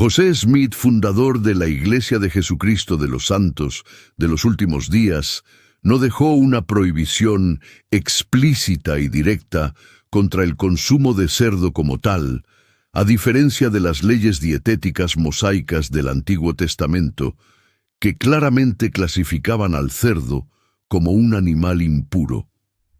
José Smith, fundador de la Iglesia de Jesucristo de los Santos de los Últimos Días, no dejó una prohibición explícita y directa contra el consumo de cerdo como tal, a diferencia de las leyes dietéticas mosaicas del Antiguo Testamento, que claramente clasificaban al cerdo como un animal impuro.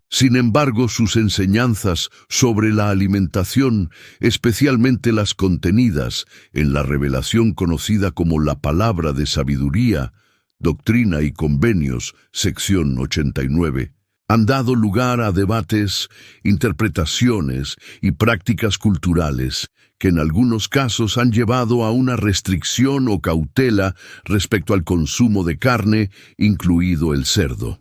Sin embargo, sus enseñanzas sobre la alimentación, especialmente las contenidas en la revelación conocida como la Palabra de Sabiduría, Doctrina y Convenios, sección 89, han dado lugar a debates, interpretaciones y prácticas culturales que en algunos casos han llevado a una restricción o cautela respecto al consumo de carne, incluido el cerdo.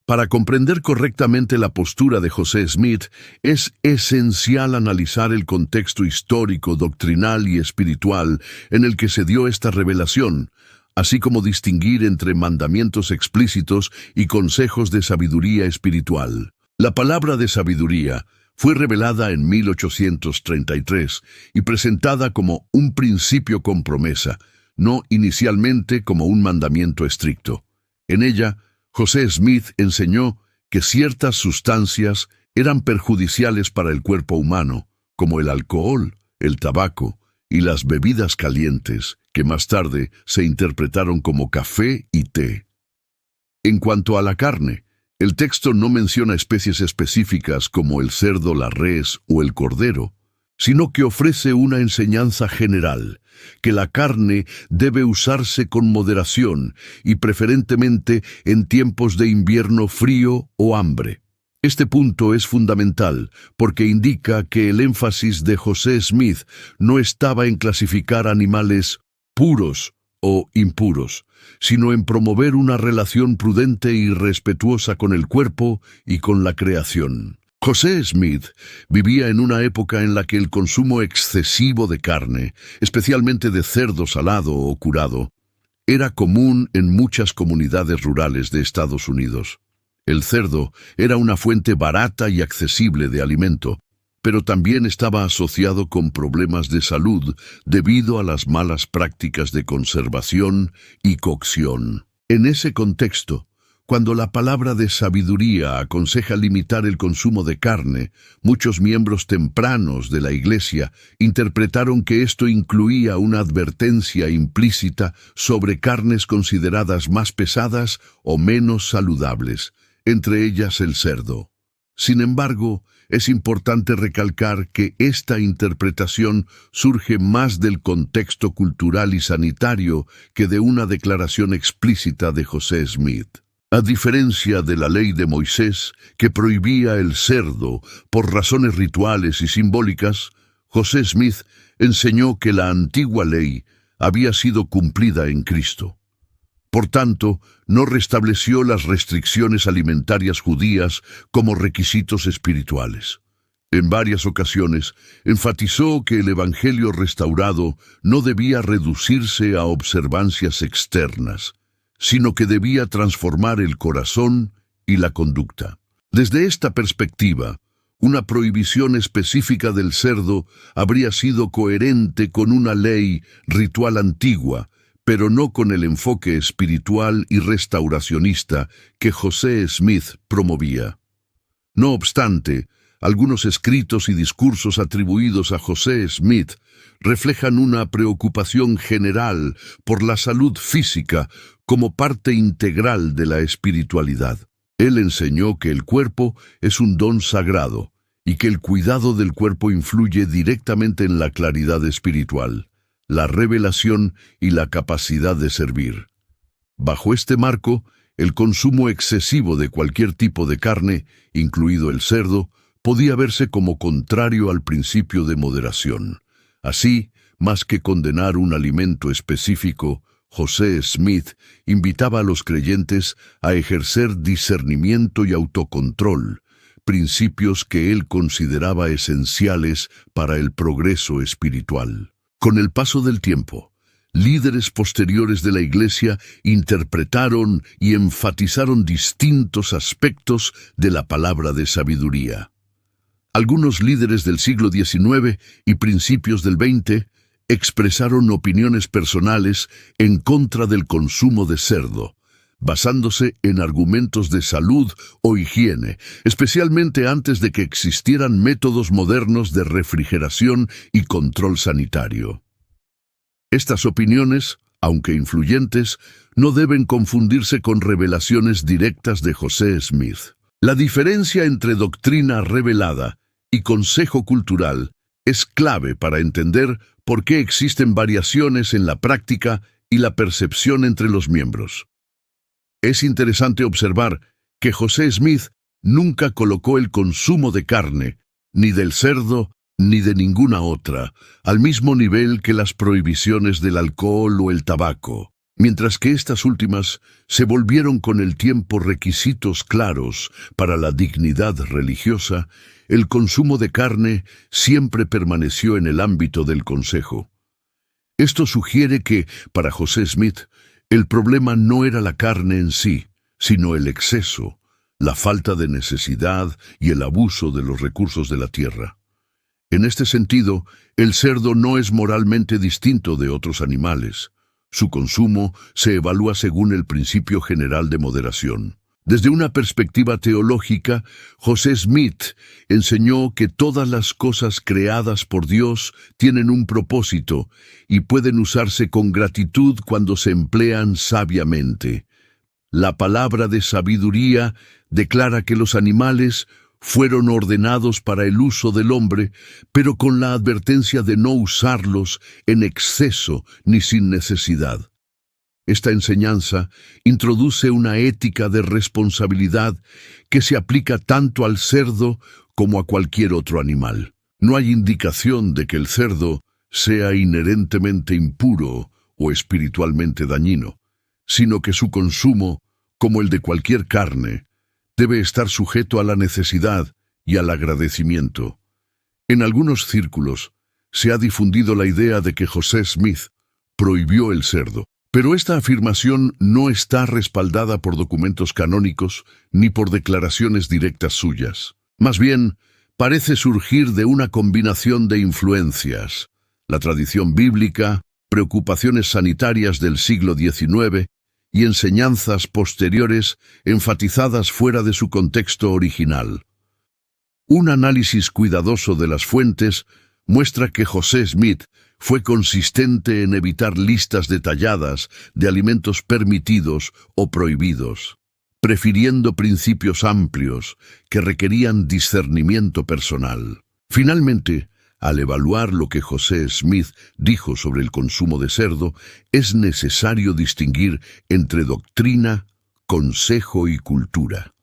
Para comprender correctamente la postura de José Smith, es esencial analizar el contexto histórico, doctrinal y espiritual en el que se dio esta revelación, así como distinguir entre mandamientos explícitos y consejos de sabiduría espiritual. La palabra de sabiduría fue revelada en 1833 y presentada como un principio con promesa, no inicialmente como un mandamiento estricto. En ella, José Smith enseñó que ciertas sustancias eran perjudiciales para el cuerpo humano, como el alcohol, el tabaco y las bebidas calientes, que más tarde se interpretaron como café y té. En cuanto a la carne, el texto no menciona especies específicas como el cerdo, la res o el cordero, sino que ofrece una enseñanza general, que la carne debe usarse con moderación y preferentemente en tiempos de invierno frío o hambre. Este punto es fundamental porque indica que el énfasis de José Smith no estaba en clasificar animales puros o impuros, sino en promover una relación prudente y respetuosa con el cuerpo y con la creación. José Smith vivía en una época en la que el consumo excesivo de carne, especialmente de cerdo salado o curado, era común en muchas comunidades rurales de Estados Unidos. El cerdo era una fuente barata y accesible de alimento, pero también estaba asociado con problemas de salud debido a las malas prácticas de conservación y cocción. En ese contexto, cuando la palabra de sabiduría aconseja limitar el consumo de carne, muchos miembros tempranos de la Iglesia interpretaron que esto incluía una advertencia implícita sobre carnes consideradas más pesadas o menos saludables, entre ellas el cerdo. Sin embargo, es importante recalcar que esta interpretación surge más del contexto cultural y sanitario que de una declaración explícita de José Smith. A diferencia de la ley de Moisés, que prohibía el cerdo por razones rituales y simbólicas, José Smith enseñó que la antigua ley había sido cumplida en Cristo. Por tanto, no restableció las restricciones alimentarias judías como requisitos espirituales. En varias ocasiones, enfatizó que el Evangelio restaurado no debía reducirse a observancias externas, sino que debía transformar el corazón y la conducta. Desde esta perspectiva, una prohibición específica del cerdo habría sido coherente con una ley ritual antigua, pero no con el enfoque espiritual y restauracionista que José Smith promovía. No obstante, algunos escritos y discursos atribuidos a José Smith reflejan una preocupación general por la salud física como parte integral de la espiritualidad. Él enseñó que el cuerpo es un don sagrado y que el cuidado del cuerpo influye directamente en la claridad espiritual, la revelación y la capacidad de servir. Bajo este marco, el consumo excesivo de cualquier tipo de carne, incluido el cerdo, podía verse como contrario al principio de moderación. Así, más que condenar un alimento específico, José Smith invitaba a los creyentes a ejercer discernimiento y autocontrol, principios que él consideraba esenciales para el progreso espiritual. Con el paso del tiempo, líderes posteriores de la Iglesia interpretaron y enfatizaron distintos aspectos de la palabra de sabiduría. Algunos líderes del siglo XIX y principios del XX expresaron opiniones personales en contra del consumo de cerdo, basándose en argumentos de salud o higiene, especialmente antes de que existieran métodos modernos de refrigeración y control sanitario. Estas opiniones, aunque influyentes, no deben confundirse con revelaciones directas de José Smith. La diferencia entre doctrina revelada y consejo cultural es clave para entender por qué existen variaciones en la práctica y la percepción entre los miembros. Es interesante observar que José Smith nunca colocó el consumo de carne, ni del cerdo, ni de ninguna otra, al mismo nivel que las prohibiciones del alcohol o el tabaco, mientras que estas últimas se volvieron con el tiempo requisitos claros para la dignidad religiosa. El consumo de carne siempre permaneció en el ámbito del consejo. Esto sugiere que, para José Smith, el problema no era la carne en sí, sino el exceso, la falta de necesidad y el abuso de los recursos de la tierra. En este sentido, el cerdo no es moralmente distinto de otros animales. Su consumo se evalúa según el principio general de moderación. Desde una perspectiva teológica, José Smith enseñó que todas las cosas creadas por Dios tienen un propósito y pueden usarse con gratitud cuando se emplean sabiamente. La palabra de sabiduría declara que los animales fueron ordenados para el uso del hombre, pero con la advertencia de no usarlos en exceso ni sin necesidad. Esta enseñanza introduce una ética de responsabilidad que se aplica tanto al cerdo como a cualquier otro animal. No hay indicación de que el cerdo sea inherentemente impuro o espiritualmente dañino, sino que su consumo, como el de cualquier carne, debe estar sujeto a la necesidad y al agradecimiento. En algunos círculos se ha difundido la idea de que José Smith prohibió el cerdo, pero esta afirmación no está respaldada por documentos canónicos ni por declaraciones directas suyas. Más bien, parece surgir de una combinación de influencias: la tradición bíblica, preocupaciones sanitarias del siglo XIX y enseñanzas posteriores enfatizadas fuera de su contexto original. Un análisis cuidadoso de las fuentes muestra que José Smith fue consistente en evitar listas detalladas de alimentos permitidos o prohibidos, prefiriendo principios amplios que requerían discernimiento personal. Finalmente, al evaluar lo que José Smith dijo sobre el consumo de cerdo, es necesario distinguir entre doctrina, consejo y cultura.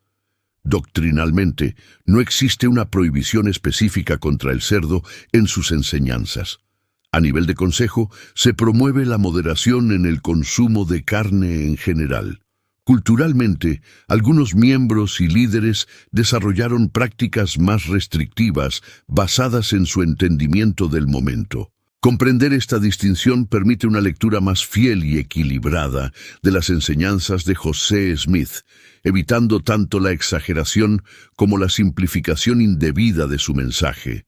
Doctrinalmente, no existe una prohibición específica contra el cerdo en sus enseñanzas. A nivel de consejo, se promueve la moderación en el consumo de carne en general. Culturalmente, algunos miembros y líderes desarrollaron prácticas más restrictivas basadas en su entendimiento del momento. Comprender esta distinción permite una lectura más fiel y equilibrada de las enseñanzas de José Smith, evitando tanto la exageración como la simplificación indebida de su mensaje.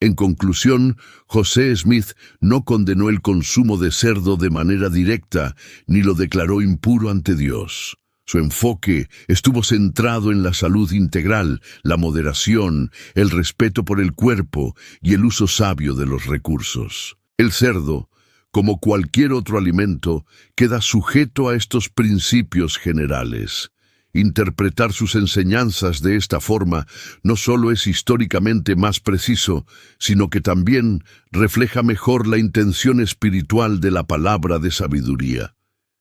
En conclusión, José Smith no condenó el consumo de cerdo de manera directa ni lo declaró impuro ante Dios. Su enfoque estuvo centrado en la salud integral, la moderación, el respeto por el cuerpo y el uso sabio de los recursos. El cerdo, como cualquier otro alimento, queda sujeto a estos principios generales. Interpretar sus enseñanzas de esta forma no solo es históricamente más preciso, sino que también refleja mejor la intención espiritual de la palabra de sabiduría: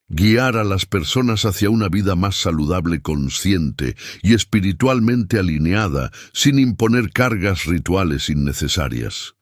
guiar a las personas hacia una vida más saludable, consciente y espiritualmente alineada, sin imponer cargas rituales innecesarias.